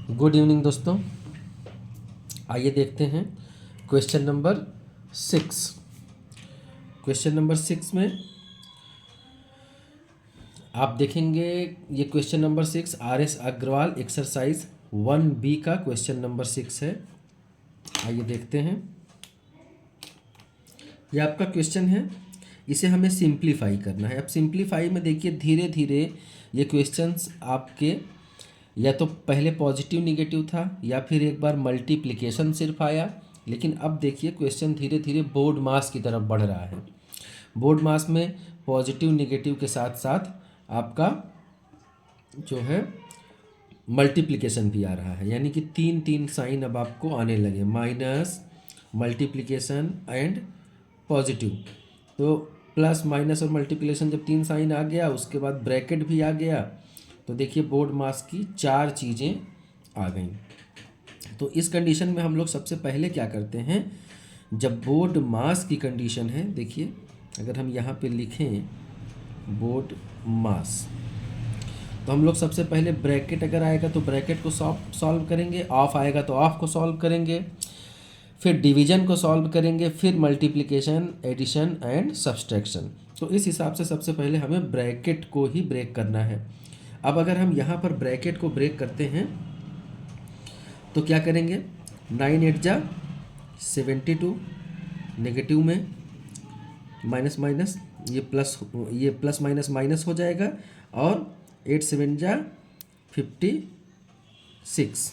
Good evening दोस्तों। आइए देखते हैं क्वेश्चन नंबर 6। क्वेश्चन नंबर 6 में आप देखेंगे ये question number 6 RS Agarwal exercise 1B का क्वेश्चन नंबर 6 है। आइए देखते हैं। ये आपका क्वेश्चन है, इसे हमें सिंप्लीफाई करना है। अब सिंप्लीफाई में देखिए धीरे धीरे ये क्वेश्चंस आपके या तो पहले पॉजिटिव निगेटिव था या फिर एक बार मल्टीप्लिकेशन सिर्फ आया, लेकिन अब देखिए क्वेश्चन धीरे धीरे बोर्ड मास की तरफ बढ़ रहा है। बोर्ड मास में पॉजिटिव निगेटिव के साथ साथ आपका जो है मल्टीप्लिकेशन भी आ रहा है, यानी कि तीन तीन साइन अब आपको आने लगे, माइनस, मल्टीप्लिकेशन एंड पॉजिटिव। तो प्लस माइनस और मल्टीप्लिकेशन जब तीन साइन आ गया, उसके बाद ब्रैकेट भी आ गया, तो देखिए बोर्ड मास की चार चीज़ें आ गई। तो इस कंडीशन में हम लोग सबसे पहले क्या करते हैं, जब बोर्ड मास की कंडीशन है, देखिए अगर हम यहाँ पे लिखें बोर्ड मास, तो हम लोग सबसे पहले ब्रैकेट अगर आएगा तो ब्रैकेट को सॉल्व करेंगे, ऑफ आएगा तो ऑफ को सॉल्व करेंगे, फिर डिवीजन को सॉल्व करेंगे, फिर मल्टीप्लिकेशन, एडिशन एंड सब्सट्रैक्शन। तो इस हिसाब से सबसे पहले हमें ब्रैकेट को ही ब्रेक करना है। अब अगर हम यहाँ पर ब्रैकेट को ब्रेक करते हैं तो क्या करेंगे, 9 8 जा 72, नेगेटिव में माइनस माइनस, ये प्लस माइनस माइनस हो जाएगा, और 8 7 जा 56।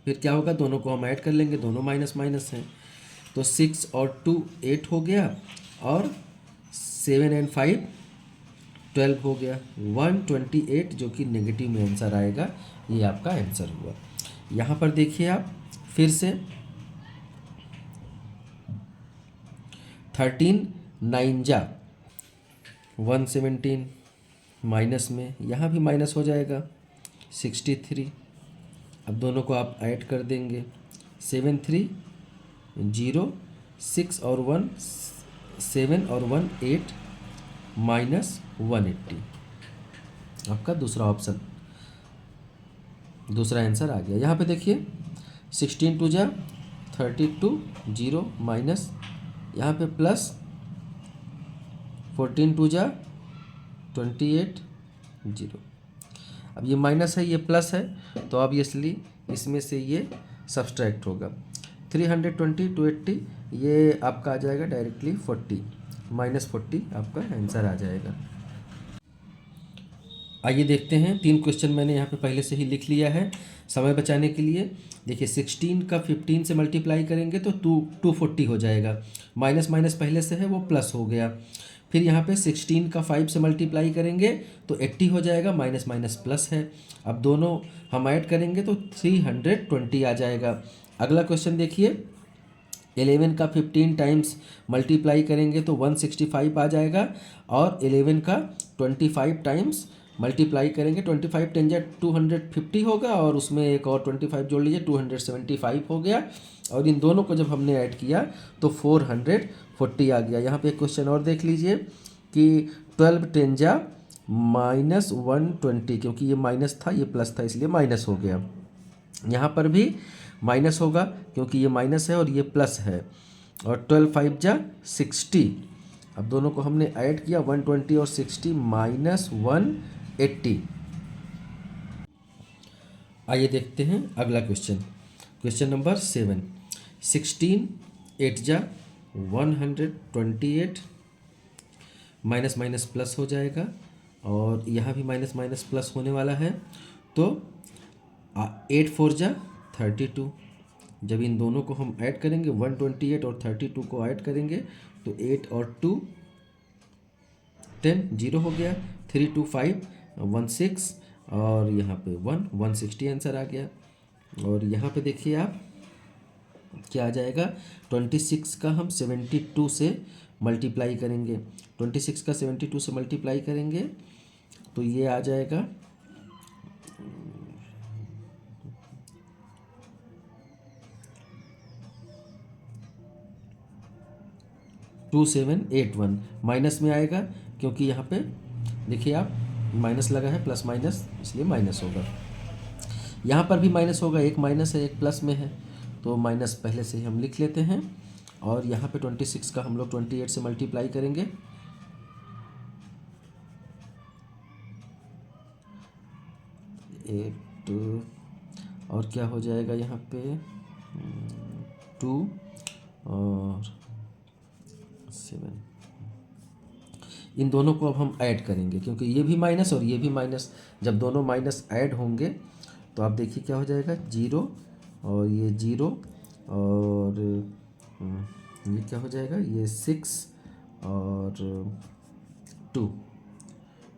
फिर क्या होगा, दोनों को हम ऐड कर लेंगे, दोनों माइनस माइनस हैं, तो 6 और 2 8 हो गया, और 7 एंड 5 12 हो गया, 128 जो कि नेगेटिव में आंसर आएगा। ये आपका आंसर हुआ। यहाँ पर देखिए आप फिर से 13 9 जा 117, माइनस में यहाँ भी माइनस हो जाएगा 63। अब दोनों को आप ऐड कर देंगे, 7 3 0, 6 और 1 7 और 1 8, माइनस 180। आपका दूसरा ऑप्शन, दूसरा आंसर आ गया। यहाँ पे देखिए 16 2 जा 32, 0 माइनस, यहाँ पे प्लस 14 2 जा 28, 0। अब ये माइनस है, ये प्लस है, तो ऑब्वियसली इसमें से ये सब्सट्रैक्ट होगा। 320 280, ये आपका आ जाएगा डायरेक्टली 40, माइनस 40 आपका आंसर आ जाएगा। आइए देखते हैं, तीन क्वेश्चन मैंने यहाँ पे पहले से ही लिख लिया है समय बचाने के लिए। देखिए 16 का 15 से मल्टीप्लाई करेंगे तो 240 हो जाएगा, माइनस माइनस पहले से है वो प्लस हो गया। फिर यहाँ पे 16 का 5 से मल्टीप्लाई करेंगे तो 80 हो जाएगा, माइनस माइनस प्लस है। अब दोनों हम ऐड करेंगे तो 320 आ जाएगा। अगला क्वेश्चन देखिए, 11 का 15 टाइम्स मल्टीप्लाई करेंगे तो 165 आ जाएगा, और 11 का 25 टाइम्स मल्टीप्लाई करेंगे, 25 10 जा 250 होगा, और उसमें एक और 25 जोड़ लीजिए, 275 हो गया। और इन दोनों को जब हमने ऐड किया तो 440 आ गया। यहाँ पे एक क्वेश्चन और देख लीजिए कि 12 10 जा माइनस 120, क्योंकि ये माइनस था ये प्लस था इसलिए माइनस हो गया। यहाँ पर भी माइनस होगा क्योंकि ये माइनस है और ये प्लस है, और 12 5 जा 60। अब दोनों को हमने ऐड किया, 120 और 60, माइनस 180। आइए देखते हैं अगला क्वेश्चन, क्वेश्चन नंबर 7। 16 8 जा 128, माइनस माइनस प्लस हो जाएगा, और यहाँ भी माइनस माइनस प्लस होने वाला है, तो 8 4 जा 32। जब इन दोनों को हम ऐड करेंगे, 128 और 32 को ऐड करेंगे तो 8 और 2 10, 0 हो गया, 3 2 5 16, और यहाँ पे 1 160 आंसर आ गया। और यहाँ पे देखिए आप क्या आ जाएगा, 26 का हम 72 से मल्टीप्लाई करेंगे, 26 का 72 से मल्टीप्लाई करेंगे तो ये आ जाएगा 2781, माइनस में आएगा क्योंकि यहाँ पे देखिए आप माइनस लगा है, प्लस माइनस इसलिए माइनस होगा। यहाँ पर भी माइनस होगा, एक माइनस है एक प्लस में है, तो माइनस पहले से ही हम लिख लेते हैं। और यहाँ पे 26 का हम लोग 28 से मल्टीप्लाई करेंगे, 8 और क्या हो जाएगा यहाँ पे 2 और 7। इन दोनों को अब हम ऐड करेंगे क्योंकि ये भी माइनस और ये भी माइनस, जब दोनों माइनस ऐड होंगे तो आप देखिए क्या हो जाएगा 0 और ये 0 और ये क्या हो जाएगा ये 6 और 2,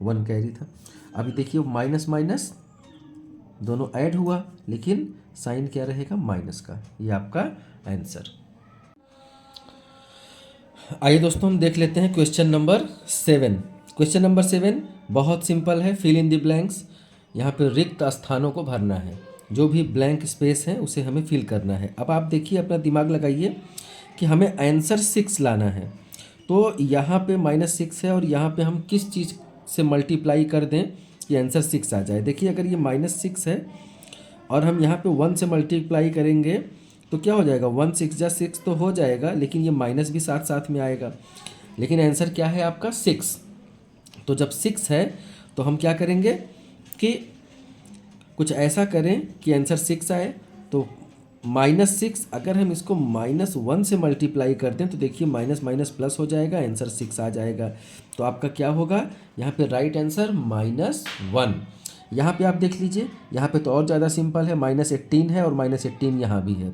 1 कैरी था। अभी देखिए माइनस माइनस दोनों ऐड हुआ लेकिन साइन क्या रहेगा माइनस का, ये आपका आंसर। आइए दोस्तों हम देख लेते हैं क्वेश्चन नंबर 7। क्वेश्चन नंबर 7 बहुत सिंपल है, फिल इन द ब्लैंक्स। यहाँ पे रिक्त स्थानों को भरना है, जो भी ब्लैंक स्पेस है उसे हमें फिल करना है। अब आप देखिए अपना दिमाग लगाइए कि हमें आंसर 6 लाना है, तो यहाँ पे -6 है और यहाँ पे हम किस चीज़ से मल्टीप्लाई कर दें कि आंसर 6 आ जाए। देखिए अगर ये -6 है और हम यहाँ पे 1 से मल्टीप्लाई करेंगे तो क्या हो जाएगा 1 6 जा 6 तो हो जाएगा, लेकिन ये माइनस भी साथ साथ में आएगा। लेकिन आंसर क्या है आपका 6। तो जब 6 है तो हम क्या करेंगे कि कुछ ऐसा करें कि आंसर 6 आए। तो -6 अगर हम इसको -1 से मल्टीप्लाई कर दें तो देखिए माइनस माइनस प्लस हो जाएगा, आंसर 6 आ जाएगा। तो आपका क्या होगा यहाँ पे राइट आंसर -1। यहाँ पे आप देख लीजिए, यहाँ पे तो और ज़्यादा सिंपल है, -18 है और -18 यहाँ भी है।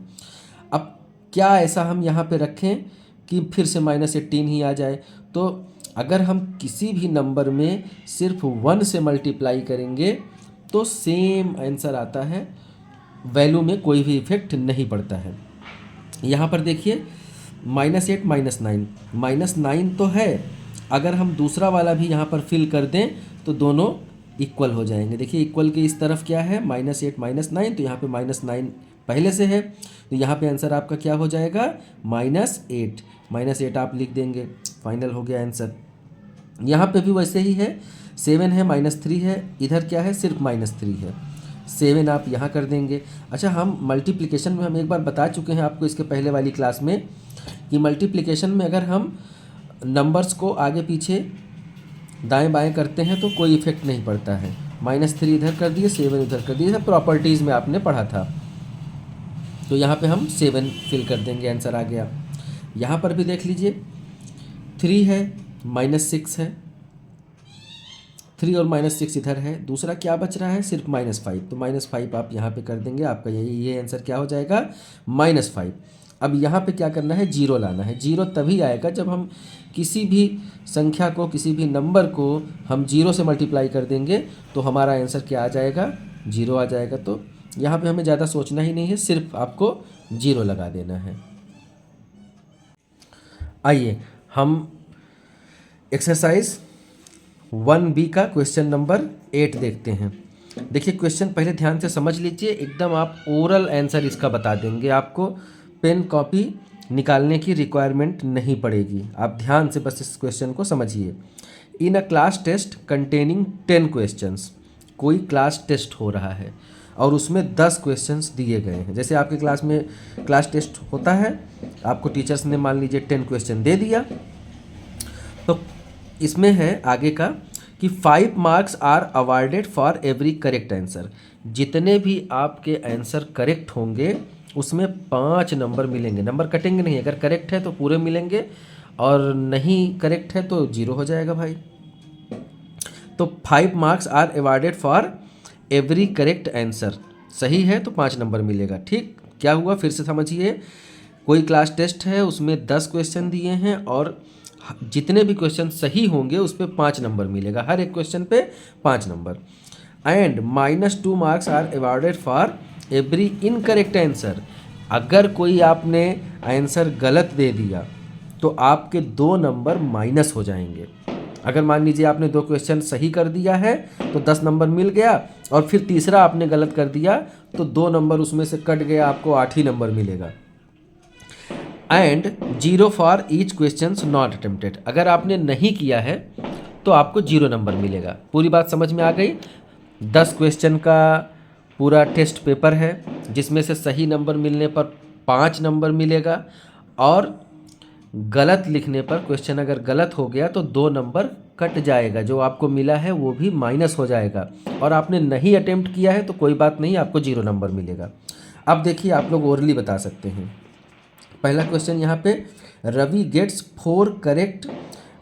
अब क्या ऐसा हम यहाँ पे रखें कि फिर से -18 ही आ जाए। तो अगर हम किसी भी नंबर में सिर्फ 1 से मल्टीप्लाई करेंगे तो सेम आंसर आता है, वैल्यू में कोई भी इफेक्ट नहीं पड़ता है। यहाँ पर देखिए -8 -9 -9 तो है, अगर हम दूसरा वाला भी यहाँ पर फिल कर दें तो दोनों इक्वल हो जाएंगे। देखिए इक्वल के इस तरफ क्या है -8 -9, तो यहाँ पे -9 पहले से है, तो यहाँ पे आंसर आपका क्या हो जाएगा -8। -8 आप लिख देंगे, फाइनल हो गया आंसर। यहाँ पे भी वैसे ही है, 7 है -3 है, इधर क्या है सिर्फ -3 है, 7 आप यहाँ कर देंगे। अच्छा हम मल्टीप्लिकेशन में हम एक बार बता चुके हैं आपको इसके पहले वाली क्लास में कि मल्टीप्लिकेशन में अगर हम नंबर्स को आगे पीछे दाएं बाएं करते हैं तो कोई इफेक्ट नहीं पड़ता है। -3 इधर कर दिए, 7 इधर कर दिए, सब प्रॉपर्टीज़ में आपने पढ़ा था। तो यहाँ पे हम 7 फिल कर देंगे, आंसर आ गया। यहाँ पर भी देख लीजिए 3 है -6 है, 3 और -6 इधर है, दूसरा क्या बच रहा है सिर्फ -5, तो -5 आप यहाँ पे कर देंगे, आपका ये आंसर क्या हो जाएगा -5। अब यहाँ पे क्या करना है 0 लाना है। 0 तभी आएगा जब हम किसी भी संख्या को, किसी भी नंबर को हम 0 से मल्टीप्लाई कर देंगे तो हमारा आंसर क्या आ जाएगा 0 आ जाएगा। तो यहाँ पे हमें ज़्यादा सोचना ही नहीं है, सिर्फ आपको 0 लगा देना है। आइए हम एक्सरसाइज 1B का क्वेश्चन नंबर 8 देखते हैं। देखिए क्वेश्चन पहले ध्यान से समझ लीजिए, एकदम आप ओरल आंसर इसका बता देंगे, आपको पेन कॉपी निकालने की रिक्वायरमेंट नहीं पड़ेगी। आप ध्यान से बस इस क्वेश्चन को समझिए। In a class test containing 10 questions, कोई क्लास टेस्ट हो रहा है और उसमें 10 क्वेश्चंस दिए गए हैं। जैसे आपके क्लास में क्लास टेस्ट होता है, आपको टीचर्स ने मान लीजिए 10 क्वेश्चन दे दिया, तो इसमें है आगे का कि 5 marks are awarded for every correct answer. जितने भी आपके आंसर करेक्ट होंगे उसमें 5 नंबर मिलेंगे। नंबर कटेंगे नहीं, अगर करेक्ट है तो पूरे मिलेंगे और नहीं करेक्ट है तो 0 हो जाएगा भाई। तो 5 marks are awarded for every correct answer, सही है तो 5 नंबर मिलेगा। ठीक, क्या हुआ फिर से समझिए, कोई क्लास टेस्ट है उसमें 10 क्वेश्चन दिए हैं और जितने भी क्वेश्चन सही होंगे उस पर 5 नंबर मिलेगा, हर एक क्वेश्चन पे 5 number. And -2 marks are awarded for every incorrect answer. अगर कोई आपने आंसर गलत दे दिया तो आपके 2 नंबर माइनस हो जाएंगे। अगर मान लीजिए आपने 2 क्वेश्चन सही कर दिया है तो 10 नंबर मिल गया, और फिर तीसरा आपने गलत कर दिया तो 2 नंबर उसमें से कट गया, आपको 8 ही नंबर मिलेगा। And 0 for each question not attempted, अगर आपने नहीं किया है तो आपको 0 नंबर मिलेगा। पूरी बात समझ में आ गई। 10 क्वेश्चन का पूरा टेस्ट पेपर है जिसमें से सही नंबर मिलने पर 5 नंबर मिलेगा और गलत लिखने पर क्वेश्चन अगर गलत हो गया तो 2 नंबर कट जाएगा, जो आपको मिला है वो भी माइनस हो जाएगा। और आपने नहीं अटेम्प्ट किया है तो कोई बात नहीं, आपको 0 नंबर मिलेगा। अब देखिए आप लोग ओरली बता सकते हैं। पहला क्वेश्चन यहाँ पे, Ravi gets 4 correct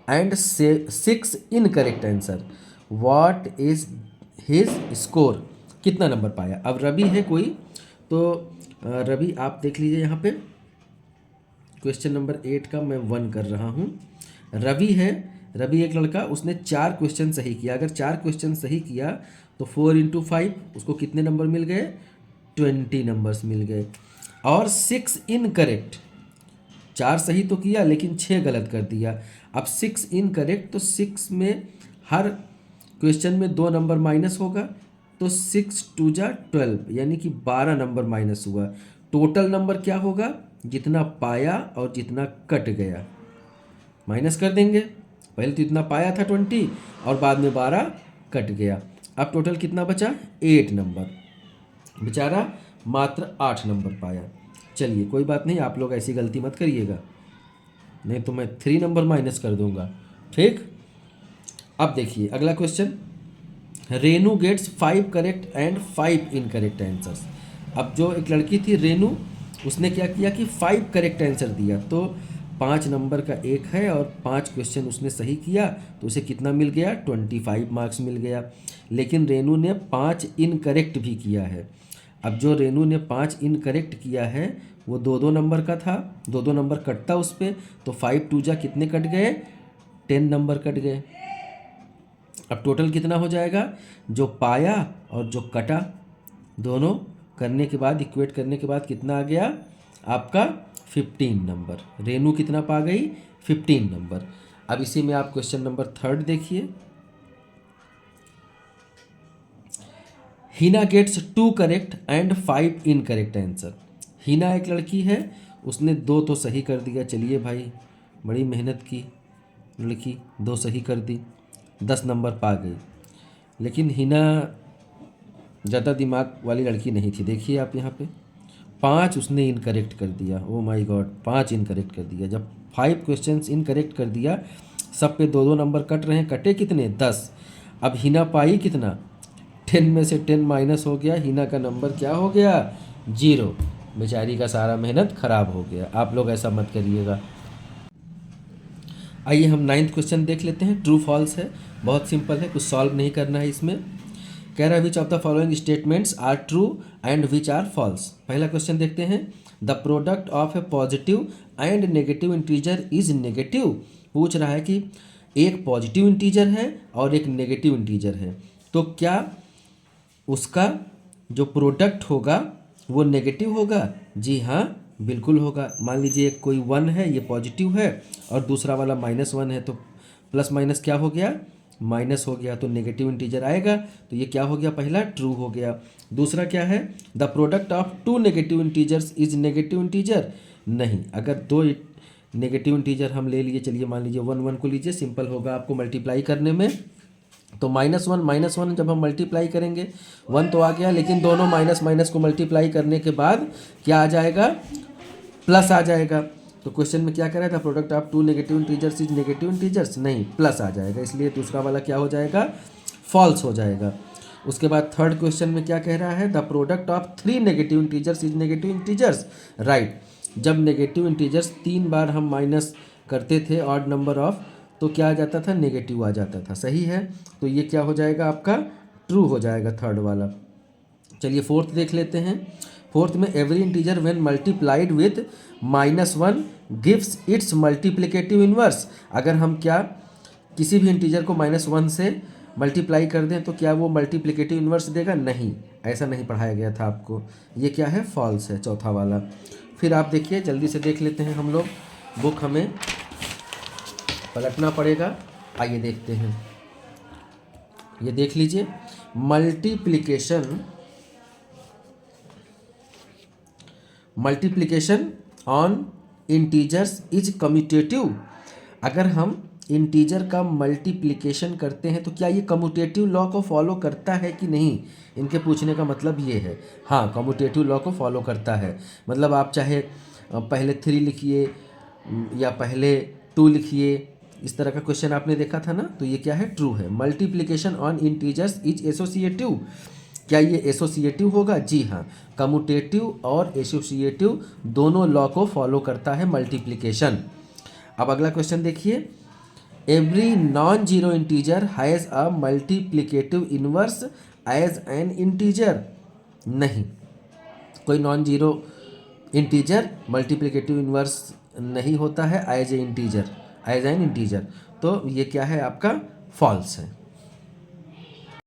and 6 incorrect answer, what is his score, कितना नंबर पाया। अब रवि है कोई, तो रवि आप देख लीजिए यहाँ पे क्वेश्चन नंबर 8 का मैं 1 कर रहा हूँ। रवि है, रवि एक लड़का, उसने 4 क्वेश्चन सही किया। अगर 4 क्वेश्चन सही किया तो 4 इंटू 5 उसको कितने नंबर मिल गए, 20 नंबर्स मिल गए। और 6 इनकरेक्ट, 4 सही तो किया लेकिन 6 गलत कर दिया। अब 6 इनकरेक्ट, तो 6 में हर क्वेश्चन में 2 नंबर माइनस होगा, तो 6 2 जा 12 यानी कि 12 नंबर माइनस हुआ। टोटल नंबर क्या होगा, जितना पाया और जितना कट गया माइनस कर देंगे। पहले तो इतना पाया था 20 और बाद में 12 कट गया। अब टोटल कितना बचा, 8 नंबर। बेचारा मात्र 8 नंबर पाया। चलिए कोई बात नहीं, आप लोग ऐसी गलती मत करिएगा, नहीं तो मैं 3 नंबर माइनस कर दूंगा, ठीक। अब देखिए अगला question, Renu gets 5 correct and 5 incorrect answers. अब जो एक लड़की थी रेनू, उसने क्या किया कि 5 करेक्ट आंसर दिया, तो 5 नंबर का एक है और 5 क्वेश्चन उसने सही किया तो उसे कितना मिल गया, 25 मार्क्स मिल गया। लेकिन रेनू ने 5 इनकरेक्ट भी किया है। अब जो रेनू ने 5 इनकरेक्ट किया है वो 2-2 नंबर का था, 2-2 नंबर कटता उस पर, तो 5 2 जा कितने कट गए, 10 नंबर कट गए। अब टोटल कितना हो जाएगा, जो पाया और जो कटा दोनों करने के बाद, इक्वेट करने के बाद कितना आ गया आपका, 15 नंबर। रेनू कितना पा गई, 15 नंबर। अब इसी में आप क्वेश्चन नंबर 3 देखिए, Hina gets 2 correct and 5 incorrect answer. Hina एक लड़की है, उसने 2 तो सही कर दिया, चलिए भाई बड़ी मेहनत की लड़की, 2 सही कर दी, 10 नंबर पा गई। लेकिन हिना ज़्यादा दिमाग वाली लड़की नहीं थी, देखिए आप यहाँ पे 5 उसने इनकरेक्ट कर दिया। ओ माय गॉड, 5 इनकरेक्ट कर दिया। जब 5 क्वेश्चंस इनकरेक्ट कर दिया, सब पे 2-2 नंबर कट रहे हैं, कटे कितने, 10। अब हिना पाई कितना, 10 में से 10 माइनस हो गया, हिना का नंबर क्या हो गया, 0। बेचारी का सारा मेहनत खराब हो गया। आप लोग ऐसा मत करिएगा। आइए हम 9th क्वेश्चन देख लेते हैं, ट्रू फॉल्स है, बहुत सिंपल है, कुछ सॉल्व नहीं करना है इसमें। कह रहा है which of the following statements are true and which are false. पहला क्वेश्चन देखते हैं, the product of a positive and negative integer is negative. पूछ रहा है कि एक पॉजिटिव इंटीजर है और एक नेगेटिव इंटीजर है, तो क्या उसका जो प्रोडक्ट होगा वो नेगेटिव होगा। जी हाँ बिल्कुल होगा। मान लीजिए कोई 1 है, ये पॉजिटिव है, और दूसरा वाला -1 है, तो प्लस माइनस क्या हो गया, माइनस हो गया, तो नेगेटिव इंटीजर आएगा। तो ये क्या हो गया, पहला ट्रू हो गया। दूसरा क्या है, the product of 2 negative integers is negative integer. नहीं, अगर 2 नेगेटिव इंटीजर हम ले लिए, चलिए मान लीजिए 1 को लीजिए, सिंपल होगा आपको मल्टीप्लाई करने में, तो -1 जब हम मल्टीप्लाई करेंगे 1 तो आ गया, लेकिन दोनों माइनस माइनस को मल्टीप्लाई करने के बाद क्या आ जाएगा, प्लस आ जाएगा। तो क्वेश्चन में क्या कह रहा था, product of 2 negative integers is negative integers, नहीं प्लस आ जाएगा, इसलिए दूसरा वाला क्या हो जाएगा, फॉल्स हो जाएगा। उसके बाद 3rd क्वेश्चन में क्या कह रहा है, the product of 3 negative integers is negative integers, right. जब नेगेटिव इंटीजर्स 3 बार हम माइनस करते थे ऑड नंबर ऑफ, तो क्या आ जाता था, नेगेटिव आ जाता था, सही है। तो ये क्या हो जाएगा आपका, ट्रू हो जाएगा 3rd वाला। चलिए 4th देख लेते हैं। 4th में every integer when multiplied with -1 gives it's multiplicative inverse. अगर हम क्या किसी भी इंटीजर को -1 से मल्टीप्लाई कर दें तो क्या वो मल्टीप्लिकेटिव इनवर्स देगा, नहीं, ऐसा नहीं पढ़ाया गया था आपको। ये क्या है, फॉल्स है, चौथा वाला। फिर आप देखिए, जल्दी से देख लेते हैं हम लोग, बुक हमें पलटना पड़ेगा। आइए देखते हैं, ये देख लीजिए, multiplication on integers is commutative. अगर हम इंटीजर का मल्टीप्लिकेशन करते हैं तो क्या ये कम्यूटेटिव लॉ को फॉलो करता है कि नहीं, इनके पूछने का मतलब ये है। हाँ, कम्यूटेटिव लॉ को फॉलो करता है। मतलब आप चाहे पहले 3 लिखिए या पहले 2 लिखिए, इस तरह का क्वेश्चन आपने देखा था ना, तो ये क्या है, ट्रू है। Multiplication on integers is associative, क्या ये एसोसिएटिव होगा? जी हाँ, कम्यूटेटिव और एसोसिएटिव दोनों लॉ को फॉलो करता है मल्टीप्लिकेशन। अब अगला क्वेश्चन देखिए, every non zero integer has a multiplicative inverse as an integer. नहीं, कोई non zero integer multiplicative inverse नहीं होता है as a integer, as an integer. तो ये क्या है आपका, फॉल्स है।